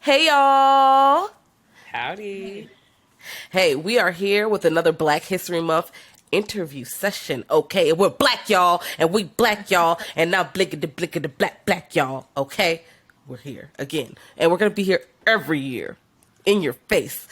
Hey y'all! Howdy. Hey, we are here with another Black History Month interview session. Okay, and we're black y'all, and we black y'all, and now blickety black y'all. Okay, we're here again, and we're gonna be here every year. In your face.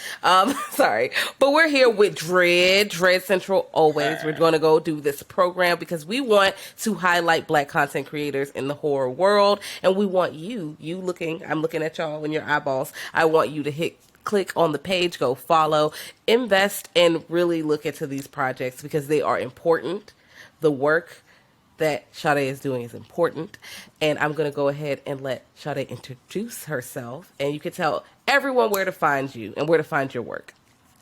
Sorry. But we're here with Dread Central always. We're going to go do this program because we want to highlight Black content creators in the horror world. And we want I'm looking at y'all in your eyeballs. I want you to click on the page, go follow, invest, and really look into these projects because they are important. The work that Sade is doing is important. And I'm going to go ahead and let Sade introduce herself. And you can tell everyone where to find you and where to find your work.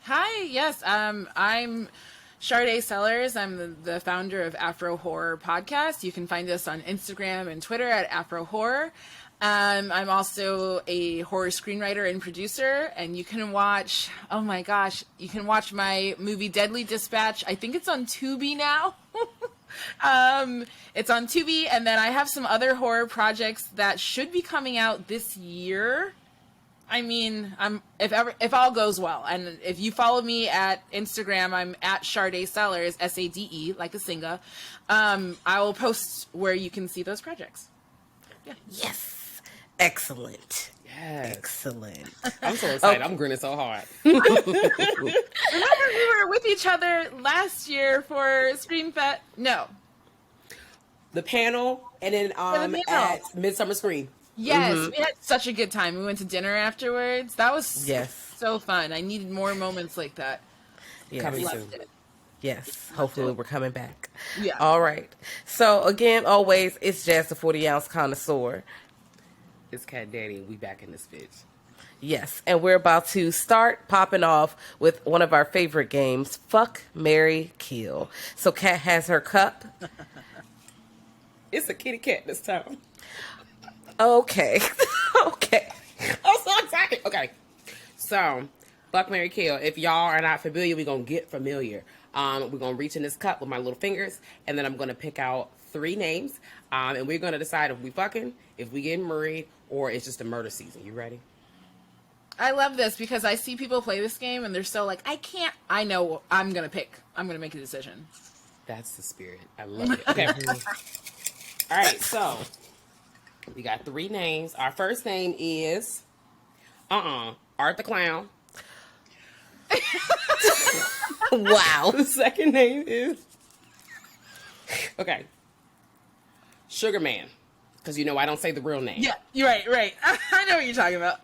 Hi, yes, I'm Sade Sellers. I'm the founder of Afro Horror Podcast. You can find us on Instagram and Twitter at Afro Horror. I'm also a horror screenwriter and producer, and you can watch, you can watch my movie Deadly Dispatch. I think it's on Tubi now. It's on Tubi, and then I have some other horror projects that should be coming out this year. I mean, if all goes well, and if you follow me at Instagram, I'm at Sade Sellers, Sade, like a singer. I will post where you can see those projects. Yeah. Yes. Excellent. Yes. Excellent. I'm so excited. I'm grinning so hard. Remember we were with each other last year for Scream Fest? No. The panel, and then at Midsummer Screen. Yes, we had such a good time. We went to dinner afterwards. That was so fun. I needed more moments like that. Yes. Coming soon. Yes, hopefully we're coming back. Yeah. All right. So again, always, it's Jazz the 40-ounce connoisseur. It's Cat Daddy, and we back in this bitch. Yes, and we're about to start popping off with one of our favorite games, Fuck, Marry, Kill. So Kat has her cup. It's a kitty cat this time. Okay. Okay. I'm so excited. Okay. So, Fuck, Marry, Kill. If y'all are not familiar, we're going to get familiar. We're going to reach in this cup with my little fingers, and then I'm going to pick out 3 names, and we're going to decide if we fucking, if we getting married, or it's just a murder season. You ready? I love this because I see people play this game, and they're so like, I know I'm going to pick. I'm going to make a decision. That's the spirit. I love it. Okay. All right, so we got 3 names. Our first name is Art the Clown. Wow. The second name is Sugar Man, because I don't say the real name. Yeah, you're right. I know what you're talking about.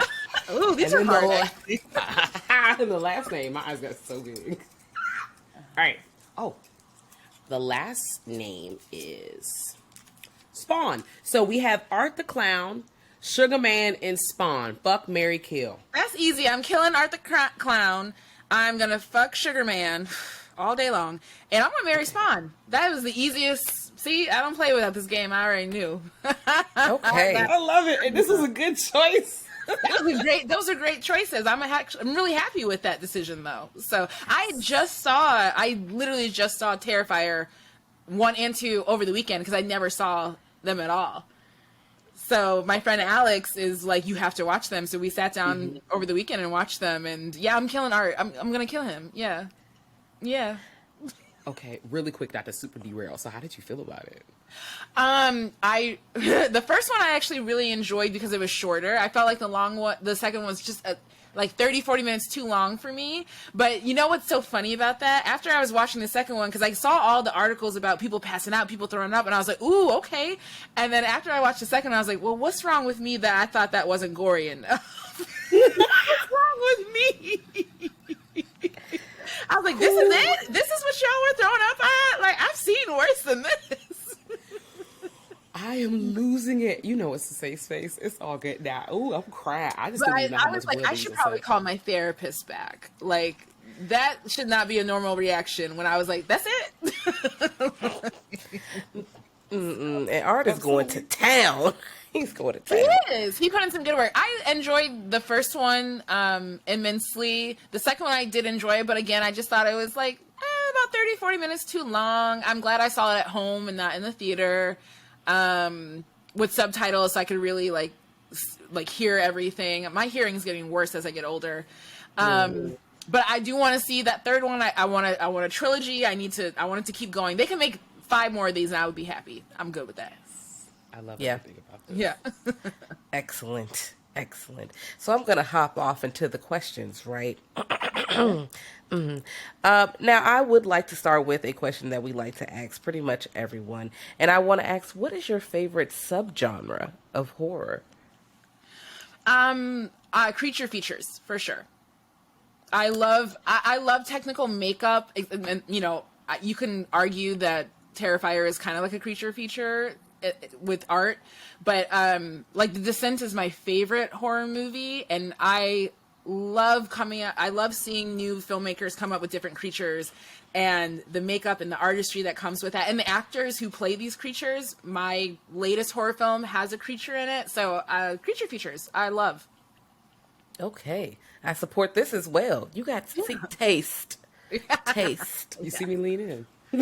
Ooh, these are hard. And the last name, my eyes got so big. All right. Oh, the last name is Spawn. So we have Art the Clown, Sugar Man, and Spawn. Fuck, marry, kill. That's easy. I'm killing Art the Clown. I'm going to fuck Sugar Man all day long. And I'm going to marry Spawn. That was the easiest. See, I don't play without this game. I already knew. Okay. I love it. And this is a good choice. Those are great choices. I'm really happy with that decision, though. So I literally just saw Terrifier 1 and 2 over the weekend because I never saw them at all. So my friend Alex is like, you have to watch them. So we sat down over the weekend and watched them. And yeah, I'm killing Art. I'm going to kill him. Yeah. Yeah. Okay, really quick, not to super derail. So how did you feel about it? The first one I actually really enjoyed because it was shorter. I felt like the second one was just like 30, 40 minutes too long for me. But you know what's so funny about that? After I was watching the second one, because I saw all the articles about people passing out, people throwing up, and I was like, ooh, okay. And then after I watched the second one, I was like, well, what's wrong with me that I thought that wasn't gory enough? What's wrong with me? I was like, this is it? This is what y'all were throwing up at? Like, I've seen worse than this. I am losing it. It's a safe space. It's all good now. Ooh, I'm crying. I just didn't know how I was much like, I should probably call my therapist back. Like, that should not be a normal reaction when I was like, that's it. And Art is going to town. He's going to town. He is. He put in some good work. I enjoyed the first one immensely. The second one I did enjoy, but again, I just thought it was like about 30, 40 minutes too long. I'm glad I saw it at home and not in the theater with subtitles so I could really like like hear everything. My hearing is getting worse as I get older. But I do want to see that third one. I want a trilogy. I want it to keep going. They can make 5 more of these and I would be happy. I'm good with that. I love Yeah. everything about this. Yeah. Excellent. Excellent. So I'm going to hop off into the questions, right? Now, I would like to start with a question that we like to ask pretty much everyone. And I want to ask, what is your favorite subgenre of horror? Creature features, for sure. I love technical makeup. And, you know, you can argue that Terrifier is kind of like a creature feature with art, but like The Descent is my favorite horror movie, and I love seeing new filmmakers come up with different creatures and the makeup and the artistry that comes with that, and the actors who play these creatures. My latest horror film has a creature in it, so creature features I love. Okay. I support this as well. You got to see taste. Taste. You see me lean in. I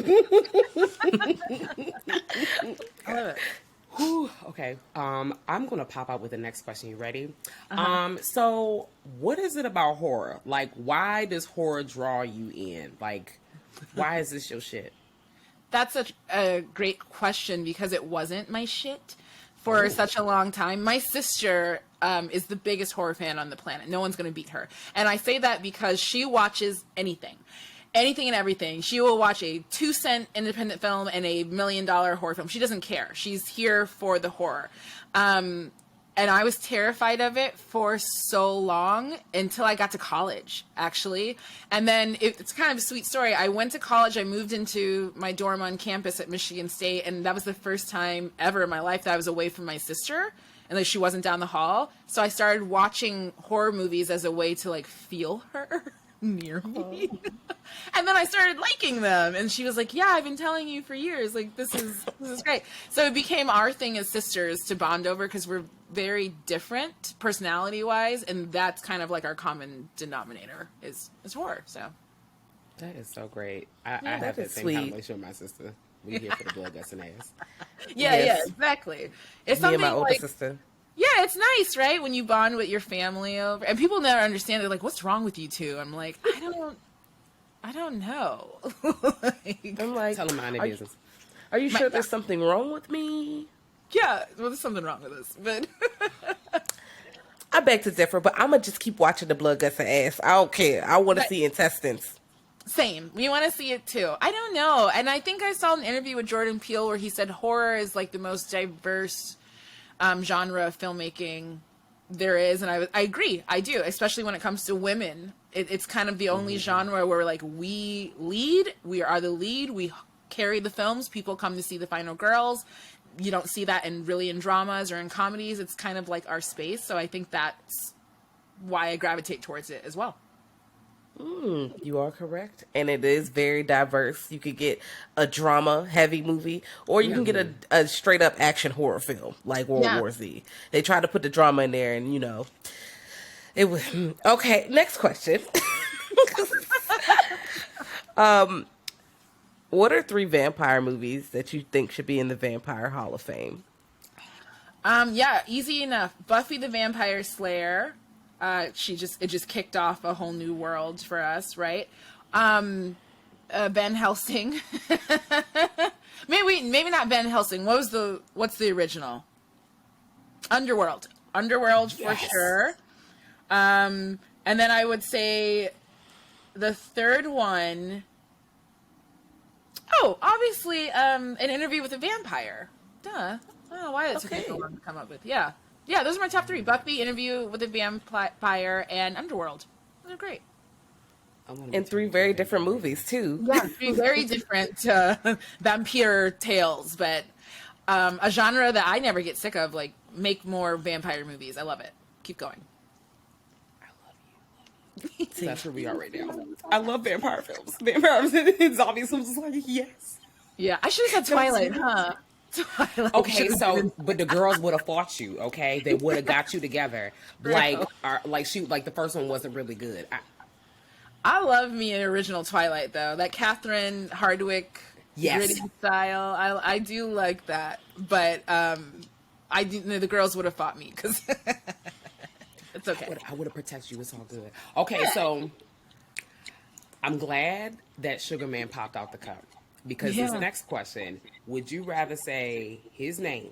love it. Whew, okay. I'm gonna pop out with the next question. You ready? So what is it about horror? Like, why does horror draw you in? Like, why is this your shit? That's such a great question because it wasn't my shit for such a long time. My sister is the biggest horror fan on the planet. No one's going to beat her. And I say that because she watches anything and everything. She will watch a 2-cent independent film and a $1 million horror film. She doesn't care. She's here for the horror. And I was terrified of it for so long until I got to college, actually. And then it's kind of a sweet story. I went to college. I moved into my dorm on campus at Michigan State, and that was the first time ever in my life that I was away from my sister and like she wasn't down the hall. So I started watching horror movies as a way to like feel her near me. And then I started liking them, and she was like, yeah, I've been telling you for years, like this is great. So it became our thing as sisters to bond over because we're very different personality wise, and that's kind of like our common denominator is horror. So That is so great. I have that that is same sweet. kind of relationship with my sister. We here for the blood, guts, and ass. yeah, exactly. It's Me something and my older like, sister. yeah, it's nice, right? When you bond with your family over, and people never understand. They're like, "What's wrong with you two?" I'm like, I don't know. I'm like, Tell them mind their business. are you sure there's something wrong with me? Yeah, well, there's something wrong with this, but I beg to differ, but I'm going to just keep watching the blood, guts, and ass. I don't care. I want to But- see intestines. same. We want to see it too. I don't know, and I think I saw an interview with Jordan Peele where he said horror is like the most diverse genre of filmmaking there is, and I agree. I do, especially when it comes to women. It's kind of the only genre where like we are the lead, we carry the films, people come to see the final girls. You don't see that in dramas or in comedies. It's kind of like our space, so I think that's why I gravitate towards it as well. You are correct. And it is very diverse. You could get a drama heavy movie, or you can get a straight up action horror film like World War Z. They try to put the drama in there, and it was okay. Next question. What are 3 vampire movies that you think should be in the Vampire Hall of Fame? Yeah, easy enough. Buffy the Vampire Slayer. It just kicked off a whole new world for us, right? Van Helsing. maybe not Van Helsing. What's the original? Underworld for sure. And then I would say the third one. Oh, obviously, an Interview with a Vampire. Duh. I don't know why that took me so long to come up with. Yeah, those are my top 3. Buffy, Interview with a Vampire, and Underworld. Those are great. In 3 very different movies, too. Yeah, 3 very different vampire tales, but a genre that I never get sick of. Like, make more vampire movies. I love it. Keep going. That's where we are right now. I love vampire films. Vampire zombie films is like, yes. Yeah, I should have said Twilight, huh? Twilight. Okay, so but the girls would have fought you. Okay, they would have got you together. Like the first one wasn't really good. I love me an original Twilight though. That Catherine Hardwicke Yes. gritty style. I do like that, but the girls would have fought me because it's okay. I would have protected you. It's all good. Okay, so I'm glad that Sugar Man popped out the cup because this next question: would you rather say his name,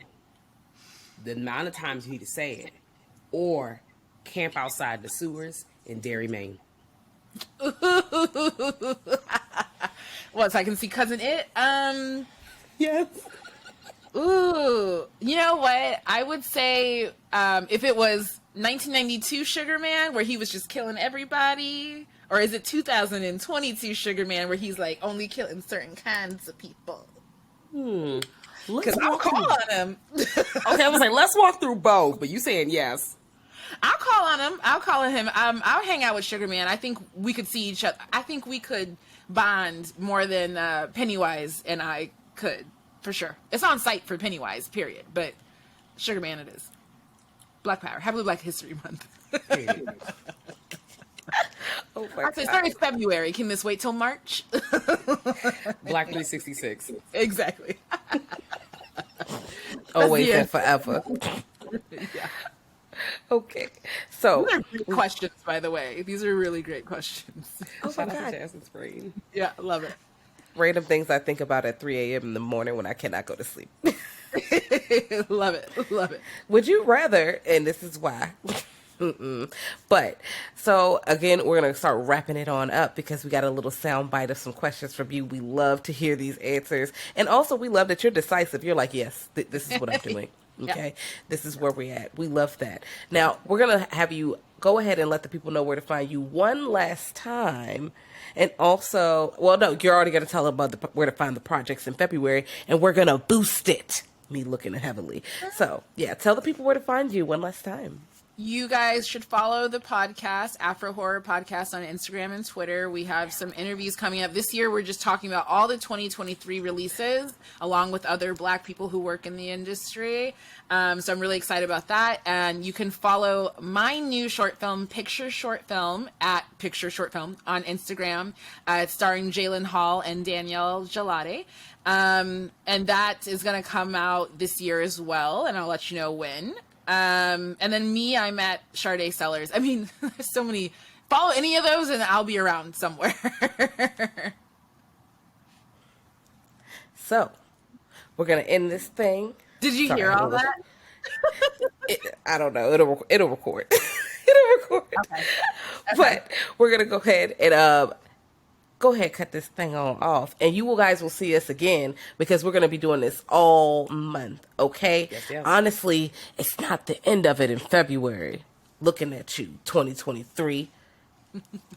the amount of times you need to say it, or camp outside the sewers in Derry, Maine? What, so I can see Cousin It? Yes. Ooh, you know what? I would say if it was 1992 Sugar Man, where he was just killing everybody, or is it 2022 Sugar Man, where he's like only killing certain kinds of people? Because I'll call on him. Okay, I was like, let's walk through both, but you saying yes. I'll call on him. I'll call on him. I'll hang out with Sugar Man. I think we could see each other. I think we could bond more than Pennywise and I could, for sure. It's on site for Pennywise, period. But Sugar Man it is. Black Power. Happy Black History Month. Oh my Okay, sorry, it's February. Can this wait till March? Black 366. Exactly. Always and forever. Yeah. Okay, so These are great questions, by the way. These are really great questions. oh my Shout out God. to Jasmine's brain. Yeah, love it. Random things I think about at 3 a.m. in the morning when I cannot go to sleep. Love it. Love it. Would you rather, and this is why, but so again, we're going to start wrapping it on up because we got a little sound bite of some questions from you. We love to hear these answers. And also we love that you're decisive. You're like, yes, this is what I'm doing. Okay. This is where we're at. We love that. Now we're going to have you go ahead and let the people know where to find you one last time. And also, well, no, you're already going to tell them about where to find the projects in February, and we're going to boost it. Me looking heavily. So, yeah, tell the people where to find you one last time. You guys should follow the podcast, Afro Horror Podcast, on Instagram and Twitter. We have some interviews coming up. This year, we're just talking about all the 2023 releases, along with other Black people who work in the industry. So I'm really excited about that. And you can follow my new short film, Picture Short Film, at Picture Short Film on Instagram. It's starring Jalen Hall and Danielle Gelade. And that is going to come out this year as well, and I'll let you know when. And then me, I'm at Sade Sellers. I mean, there's so many. Follow any of those and I'll be around somewhere. So, we're going to end this thing. Did you hear all that? I don't know. It'll record. It'll record. Okay. But we're going to go ahead and go ahead, cut this thing on off, and you guys will see us again because we're going to be doing this all month, okay? Yes. Honestly, it's not the end of it in February. Looking at you, 2023.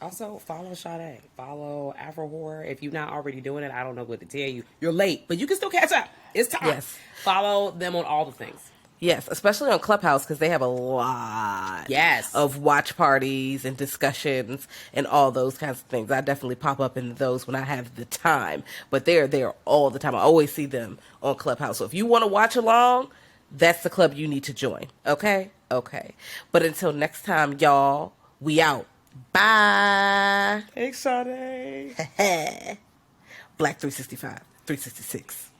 Also, follow Sade. Follow Afro Horror. If you're not already doing it, I don't know what to tell you. You're late, but you can still catch up. It's time. Yes. Follow them on all the things. Yes, especially on Clubhouse because they have a lot of watch parties and discussions and all those kinds of things. I definitely pop up in those when I have the time, but they're there all the time. I always see them on Clubhouse. So if you want to watch along, that's the club you need to join. Okay? Okay. But until next time, y'all, we out. Bye. Thanks, Sade. Black 365, 366.